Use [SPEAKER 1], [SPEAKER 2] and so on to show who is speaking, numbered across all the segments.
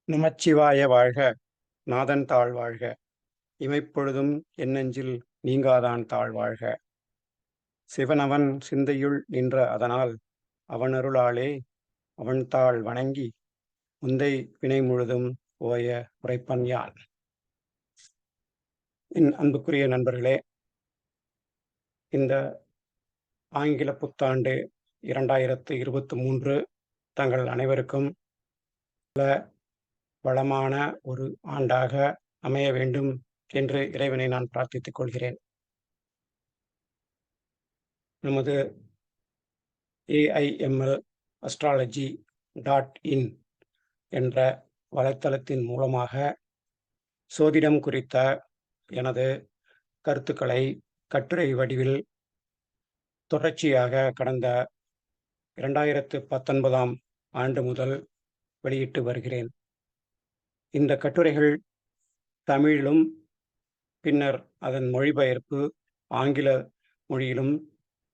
[SPEAKER 1] நமச்சிவாய வாழ்க. நாதன் தாழ் வாழ்க. இமைப்பொழுதும் எண்ணெஞ்சில் நீங்காதான் தாழ் வாழ்க. சிவனவன் சிந்தையுள் நின்ற அதனால் அவனருளாலே அவன்தாள் வணங்கி முந்தை வினை முழுதும் ஓய உரைப்பன் யான். என் அன்புக்குரிய நண்பர்களே, இந்த ஆங்கில புத்தாண்டு 2023 தங்கள் அனைவருக்கும் வளமான ஒரு ஆண்டாக அமைய வேண்டும் என்று இறைவனை நான் பிரார்த்தித்துக் கொள்கிறேன். நமது AIML Astrology.in என்ற வலைத்தளத்தின் மூலமாக சோதிடம் குறித்த எனது கருத்துக்களை கட்டுரை வடிவில் தொடர்ச்சியாக கடந்த 2019 ஆண்டு முதல் வெளியிட்டு வருகிறேன். இந்த கட்டுரைகள் தமிழிலும் பின்னர் அதன் மொழிபெயர்ப்பு ஆங்கில மொழியிலும்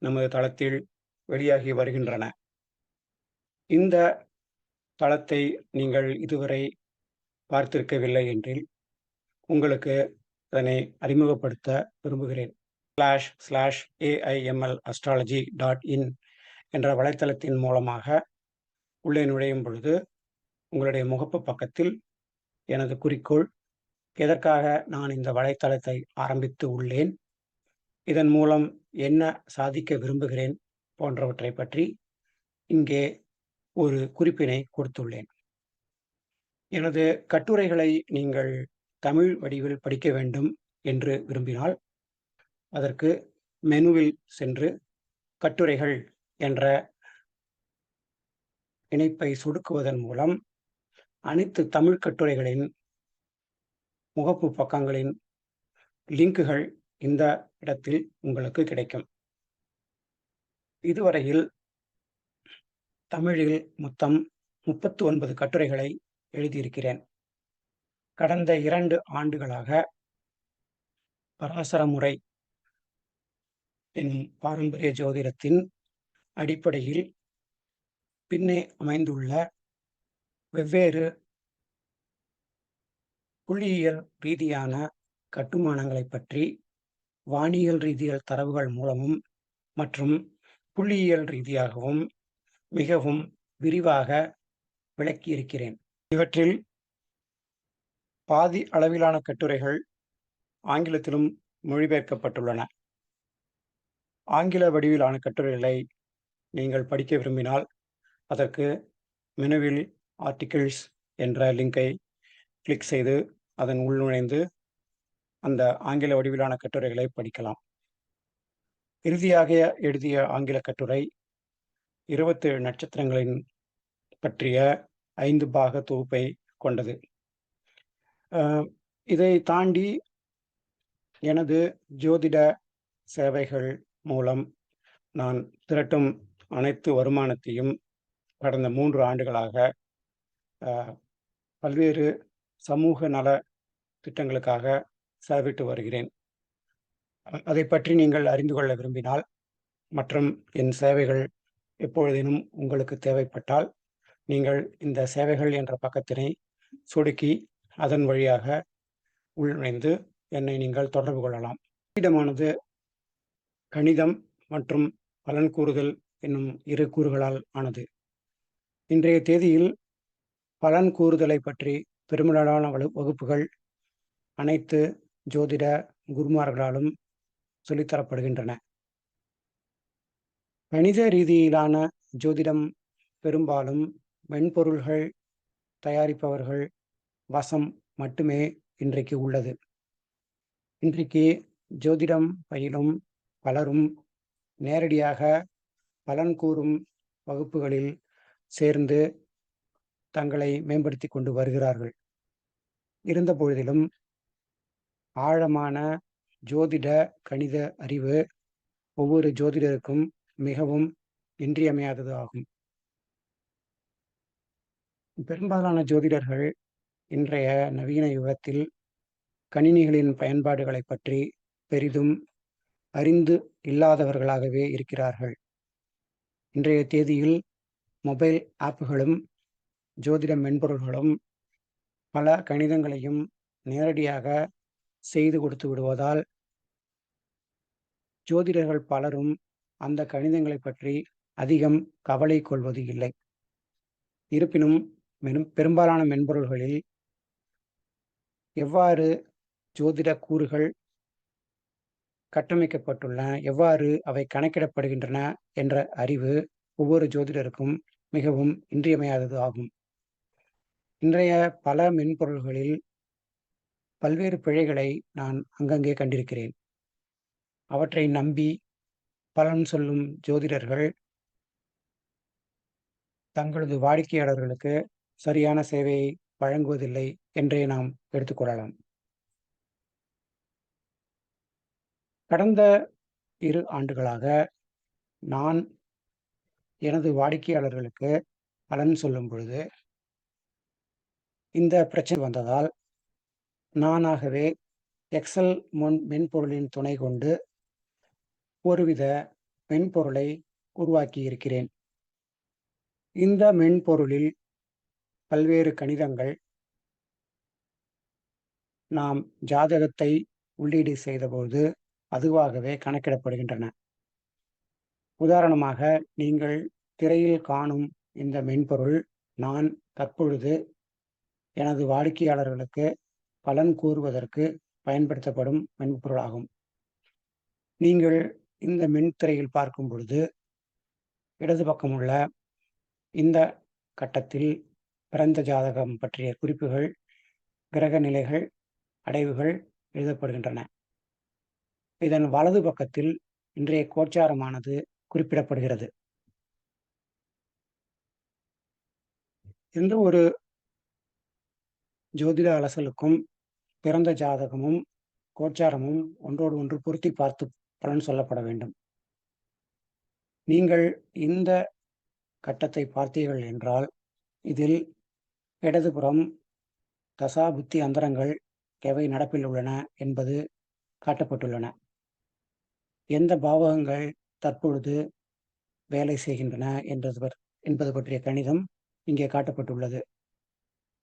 [SPEAKER 1] நமது தளத்தில் வெளியாகி வருகின்றன. இந்த தளத்தை நீங்கள் இதுவரை பார்த்திருக்கவில்லை என்றில் உங்களுக்கு அதனை அறிமுகப்படுத்த விரும்புகிறேன். //AIML Astrology.in என்ற வலைத்தளத்தின் மூலமாக உள்ளே நுழையும் பொழுது உங்களுடைய முகப்பு பக்கத்தில் எனது குறிக்கோள், எதற்காக நான் இந்த வலைத்தளத்தை ஆரம்பித்து உள்ளேன், இதன் மூலம் என்ன சாதிக்க விரும்புகிறேன் போன்றவற்றை பற்றி இங்கே ஒரு குறிப்பினை கொடுத்துள்ளேன். எனது கட்டுரைகளை நீங்கள் தமிழ் வடிவில் படிக்க வேண்டும் என்று விரும்பினால் அதற்கு மெனுவில் சென்று கட்டுரைகள் என்ற இணைப்பை சொடுக்குவதன் மூலம் அனைத்து தமிழ் கட்டுரைகளின் முகப்பு பக்கங்களின் லிங்குகள் இந்த இடத்தில் உங்களுக்கு கிடைக்கும். இதுவரையில் தமிழில் மொத்தம் 39 கட்டுரைகளை எழுதியிருக்கிறேன். கடந்த 2 ஆண்டுகளாக பராசர முறை என்னும் பாரம்பரிய ஜோதிடத்தின் அடிப்படையில் பின்னே அமைந்துள்ள வெவ்வேறு புள்ளியியல் ரீதியான கட்டுமானங்களை பற்றி வானியல் ரீதியல் தரவுகள் மூலமும் மற்றும் புள்ளியியல் ரீதியாகவும் மிகவும் விரிவாக விளக்கியிருக்கிறேன். இவற்றில் பாதி அளவிலான கட்டுரைகள் ஆங்கிலத்திலும் மொழிபெயர்க்கப்பட்டுள்ளன. ஆங்கில வடிவிலான கட்டுரைகளை நீங்கள் படிக்க விரும்பினால் அதற்கு மெனுவில் ஆர்டிகிள்ஸ் என்ற லிங்கை கிளிக் செய்து அதன் உள் நுழைந்து அந்த ஆங்கில வடிவிலான கட்டுரைகளை படிக்கலாம். இறுதியாக எழுதிய ஆங்கில கட்டுரை 27 நட்சத்திரங்களின் பற்றிய 5 பாக தொகுப்பை கொண்டது. இதை தாண்டி எனது ஜோதிட சேவைகள் மூலம் நான் திரட்டும் அனைத்து வருமானத்தையும் கடந்த 3 ஆண்டுகளாக பல்வேறு சமூக நல திட்டங்களுக்காக செலவிட்டு வருகிறேன். அதை பற்றி நீங்கள் அறிந்து கொள்ள விரும்பினால் மற்றும் என் சேவைகள் எப்பொழுதேனும் உங்களுக்கு தேவைப்பட்டால் நீங்கள் இந்த சேவைகள் என்ற பக்கத்தினை சொடுக்கி அதன் வழியாக உள்நுழைந்து என்னை நீங்கள் தொடர்பு கொள்ளலாம். ஜோதிடமானது கணிதம் மற்றும் பலன் கூறுதல் என்னும் 2 கூறுகளால் ஆனது. இன்றைய தேதியில் பலன் கூறுதலை பற்றி பெரும்பாலான வகுப்புகள் அனைத்து ஜோதிட குருமார்களாலும் சொல்லித்தரப்படுகின்றன. கணித ரீதியிலான ஜோதிடம் பெரும்பாலும் மென்பொருள்கள் தயாரிப்பவர்கள் வசம் மட்டுமே இன்றைக்கு உள்ளது. இன்றைக்கு ஜோதிடம் பயிலும் பலரும் நேரடியாக பலன் கூறும் வகுப்புகளில் சேர்ந்து தங்களை மேம்படுத்தி கொண்டு வருகிறார்கள். இருந்த பொழுதிலும் ஆழமான ஜோதிட கணித அறிவு ஒவ்வொரு ஜோதிடருக்கும் மிகவும் இன்றியமையாதது ஆகும். பெரும்பாலான ஜோதிடர்கள் இன்றைய நவீன யுகத்தில் கணினிகளின் பயன்பாடுகளை பற்றி பெரிதும் அறிந்து இல்லாதவர்களாகவே இருக்கிறார்கள். இன்றைய தேதியில் மொபைல் ஆப்புகளும் ஜோதிட மென்பொருள்களும் பல கணிதங்களையும் நேரடியாக செய்து கொடுத்து விடுவதால், ஜோதிடர்கள் பலரும் அந்த கணிதங்களைப் பற்றி அதிகம் கவலை கொள்வது இல்லை. இருப்பினும், பெரும்பாலான மென்பொருள்களில் எவ்வாறு ஜோதிட கூறுகள் கட்டமைக்கப்பட்டுள்ளன, எவ்வாறு அவை கணக்கிடப்படுகின்றன என்ற அறிவு ஒவ்வொரு ஜோதிடருக்கும் மிகவும் இன்றியமையாதது ஆகும். இன்றைய பல மென்பொருள்களில் பல்வேறு பிழைகளை நான் அங்கங்கே கண்டிருக்கிறேன். அவற்றை நம்பி பலன் சொல்லும் ஜோதிடர்கள் தங்களது வாடிக்கையாளர்களுக்கு சரியான சேவையை வழங்குவதில்லை என்றே நாம் எடுத்துக்கொள்ளலாம். கடந்த 2 ஆண்டுகளாக நான் எனது வாடிக்கையாளர்களுக்கு பலன் சொல்லும் பொழுது, இந்த பிரச்சனை வந்ததால் நானாகவே எக்ஸெல் மென்பொருளின் துணை கொண்டு ஒருவித மென்பொருளை உருவாக்கி இருக்கிறேன். இந்த மென்பொருளில் பல்வேறு கணிதங்கள் நாம் ஜாதகத்தை உள்ளீடு செய்தபோது அதுவாகவே கணக்கிடப்படுகின்றன. உதாரணமாக, நீங்கள் திரையில் காணும் இந்த மென்பொருள் நான் தற்பொழுது எனது வாடிக்கையாளர்களுக்கு பலன் கூறுவதற்கு பயன்படுத்தப்படும் மென்பொருளாகும். நீங்கள் இந்த மின்திரையில் பார்க்கும் பொழுது இடது பக்கம் உள்ள இந்த கட்டத்தில் பிறந்த ஜாதகம் பற்றிய குறிப்புகள், கிரக நிலைகள், அடைவுகள் எழுதப்படுகின்றன. இதன் வலது பக்கத்தில் இன்றைய கோச்சாரமானது குறிப்பிடப்படுகிறது. எந்த ஒரு ஜோதிட அலசலுக்கும் பிறந்த ஜாதகமும் கோச்சாரமும் ஒன்றோடு ஒன்று பொருத்தி பார்த்து பலன் சொல்லப்பட வேண்டும். நீங்கள் இந்த கட்டத்தை பார்த்தீர்கள் என்றால், இதில் இடதுபுறம் தசா புத்தி அந்தரங்கள் எவை நடப்பில் உள்ளன என்பது காட்டப்பட்டுள்ளன. எந்த பாவகங்கள் தற்பொழுது வேலை செய்கின்றன என்பது பற்றிய கணிதம் இங்கே காட்டப்பட்டுள்ளது.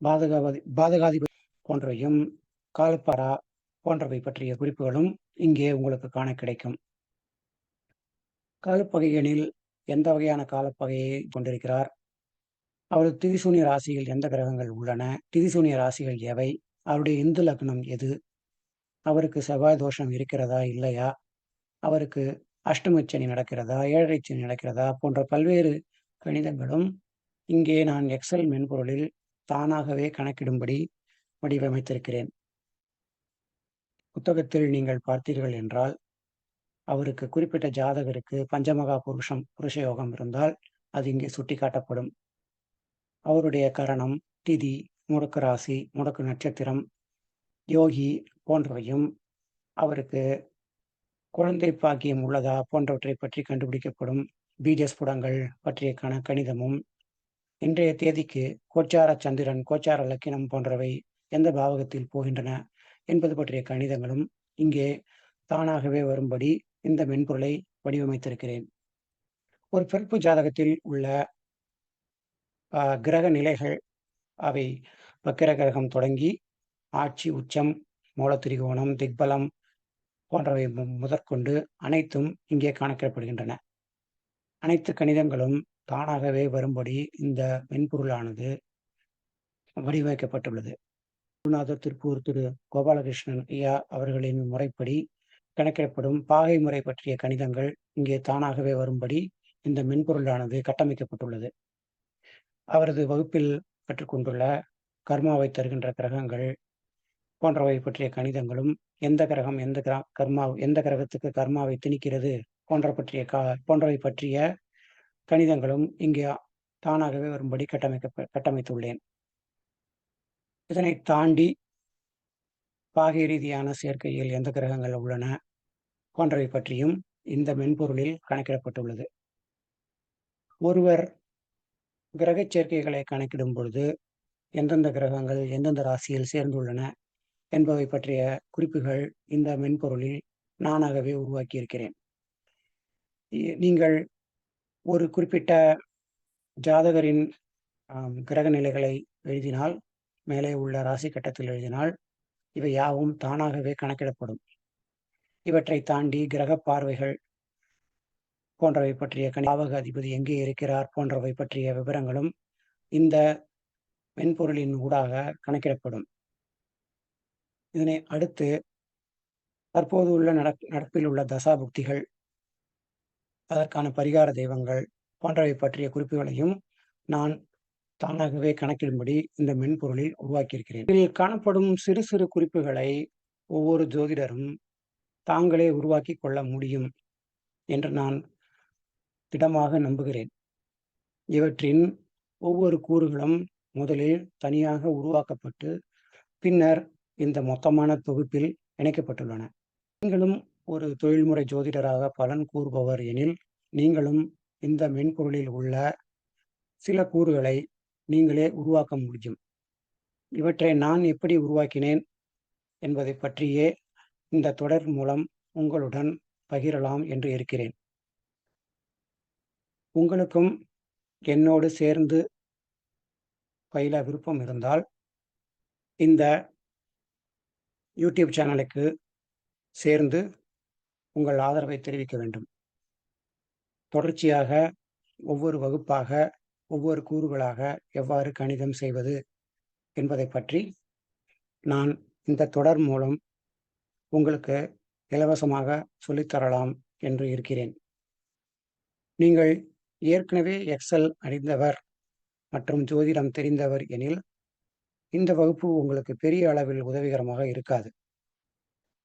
[SPEAKER 1] பாதகாதிபதி போன்றவையும், காலப்பாரா போன்றவை பற்றிய குறிப்புகளும் இங்கே உங்களுக்கு காண கிடைக்கும். காலப்பகை எனில் எந்த வகையான காலப்பகையை கொண்டிருக்கிறார், அவரது திதிசூன்ய ராசியில் எந்த கிரகங்கள் உள்ளன, திதிசூன்ய ராசிகள் எவை, அவருடைய இந்து லக்னம் எது, அவருக்கு செவ்வாய் தோஷம் இருக்கிறதா இல்லையா, அவருக்கு அஷ்டமச்சனி நடக்கிறதா, ஏழரை சனி நடக்கிறதா போன்ற பல்வேறு கணிதங்களும் இங்கே நான் எக்ஸெல் மென்பொருளில் தானாகவே கணக்கிடும்படி வடிவமைத்திருக்கிறேன். புத்தகத்தில் நீங்கள் பார்த்தீர்கள் என்றால், அவருக்கு குறிப்பிட்ட ஜாதகருக்கு பஞ்சமகா புருஷ யோகம் இருந்தால் அது இங்கே சுட்டிக்காட்டப்படும். அவருடைய கரணம், திதி, முடக்கு ராசி, முடக்கு நட்சத்திரம், யோகி போன்றவையும், அவருக்கு குழந்தை பாக்கியம் உள்ளதா போன்றவற்றை பற்றி கண்டுபிடிக்கப்படும் பீஜஸ்புடங்கள் பற்றிய கணிதமும், இன்றைய தேதிக்கு கோச்சார சந்திரன், கோச்சார லக்கினம் போன்றவை எந்த பாவகத்தில் போகின்றன என்பது பற்றிய கணிதங்களும் இங்கே தானாகவே வரும்படி இந்த மென்பொருளை வடிவமைத்திருக்கிறேன். ஒரு பிறப்பு ஜாதகத்தில் உள்ள கிரக நிலைகள், அவை வக்கிர கிரகம் தொடங்கி ஆட்சி, உச்சம், மூலத்திரிகோணம், திக்பலம் போன்றவை முதற்கொண்டு அனைத்தும் இங்கே கணக்கிடப்படுகின்றன. அனைத்து கணிதங்களும் தானாகவே வரும்படி இந்த மென்பொருளானது வடிவமைக்கப்பட்டுள்ளது. குருநாதர் திருப்பூர் திரு கோபாலகிருஷ்ணன் ஐயா அவர்களின் முறைப்படி கணக்கிடப்படும் பாகை முறை பற்றிய கணிதங்கள் இங்கே தானாகவே வரும்படி இந்த மென்பொருளானது கட்டமைக்கப்பட்டுள்ளது. அவரது வகுப்பில் கற்றுக்கொண்டுள்ள கர்மாவை தருகின்ற கிரகங்கள் போன்றவை பற்றிய கணிதங்களும், எந்த கிரகம் எந்த கிரகத்துக்கு கர்மாவை திணிக்கிறது போன்றவை பற்றிய கணிதங்களும் இங்கே தானாகவே வரும்படி கட்டமைத்துள்ளேன். இதனை தாண்டி பாகை ரீதியான சேர்க்கையில் எந்த கிரகங்கள் உள்ளன போன்றவை பற்றியும் இந்த மென்பொருளில் கணக்கிடப்பட்டுள்ளது. ஒருவர் கிரக சேர்க்கைகளை கணக்கிடும் பொழுது எந்தெந்த கிரகங்கள் எந்தெந்த ராசியில் சேர்ந்துள்ளன என்பவை பற்றிய குறிப்புகள் இந்த மென்பொருளில் நானாகவே உருவாக்கி இருக்கிறேன். நீங்கள் ஒரு குறிப்பிட்ட ஜாதகரின் கிரக நிலைகளை எழுதினால் மேலே உள்ள ராசி கட்டத்தில் எழுதினால் இவை யாவும் தானாகவே கணக்கிடப்படும். இவற்றை தாண்டி கிரக பார்வைகள் போன்றவை பற்றிய பாவக அதிபதி எங்கே இருக்கிறார் போன்றவை பற்றிய விவரங்களும் இந்த மென்பொருளின் ஊடாக கணக்கிடப்படும். இதனை அடுத்து தற்போது உள்ள நடப்பில் உள்ள தசாபுக்திகள், அதற்கான பரிகார தெய்வங்கள் போன்றவை பற்றிய குறிப்புகளையும் நான் தானாகவே கணக்கிடும்படி இந்த மென்பொருளில் உருவாக்கியிருக்கிறேன். இதில் காணப்படும் சிறு சிறு குறிப்புகளை ஒவ்வொரு ஜோதிடரும் தாங்களே உருவாக்கி கொள்ள முடியும் என்று நான் திடமாக நம்புகிறேன். இவற்றின் ஒவ்வொரு கூறுகளும் முதலில் தனியாக உருவாக்கப்பட்டு பின்னர் இந்த மொத்தமான தொகுப்பில் இணைக்கப்பட்டுள்ளன. நீங்களும் ஒரு தொழில்முறை ஜோதிடராக பலன் கூறுபவர் எனில் நீங்களும் இந்த மென்பொருளில் உள்ள சில கூறுகளை நீங்களே உருவாக்க முடியும். இவற்றை நான் எப்படி உருவாக்கினேன் என்பதை பற்றியே இந்த தொடர் மூலம் உங்களுடன் பகிரலாம் என்று இருக்கிறேன். உங்களுக்கும் என்னோடு சேர்ந்து பயில விருப்பம் இருந்தால் இந்த யூடியூப் சேனலுக்கு சேர்ந்து உங்கள் ஆதரவை தெரிவிக்க வேண்டும். தொடர்ச்சியாக ஒவ்வொரு வகுப்பாக ஒவ்வொரு கூறுகளாக எவ்வாறு கணிதம் செய்வது என்பதை பற்றி நான் இந்த தொடர் மூலம் உங்களுக்கு இலவசமாக சொல்லித்தரலாம் என்று இருக்கிறேன். நீங்கள் ஏற்கனவே எக்ஸல் அறிந்தவர் மற்றும் ஜோதிடம் தெரிந்தவர் எனில் இந்த வகுப்பு உங்களுக்கு பெரிய அளவில் உதவிகரமாக இருக்காது.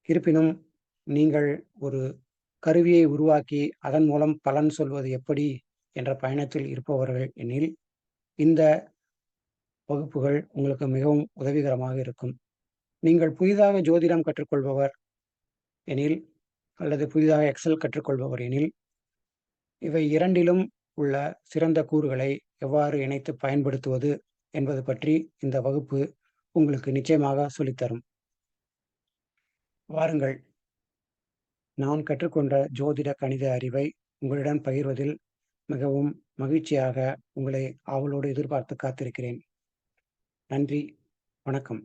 [SPEAKER 1] இருப்பினும் நீங்கள் ஒரு கருவியை உருவாக்கி அதன் மூலம் பலன் சொல்வது எப்படி என்ற பயணத்தில் இருப்பவர்கள் எனில் இந்த வகுப்புகள் உங்களுக்கு மிகவும் உதவிகரமாக இருக்கும். நீங்கள் புதிதாக ஜோதிடம் கற்றுக்கொள்பவர் எனில் அல்லது புதிதாக எக்ஸல் கற்றுக்கொள்பவர் எனில் இவை இரண்டிலும் உள்ள சிறந்த கூறுகளை எவ்வாறு இணைத்து பயன்படுத்துவது என்பது பற்றி இந்த வகுப்பு உங்களுக்கு நிச்சயமாக சொல்லித்தரும். வாருங்கள், நான் கற்றுக்கொண்ட ஜோதிட கணித அறிவை உங்களுடன் பகிர்வதில் மிகவும் மகிழ்ச்சியாக உங்களை ஆவலோடு எதிர்பார்த்து காத்திருக்கிறேன். நன்றி, வணக்கம்.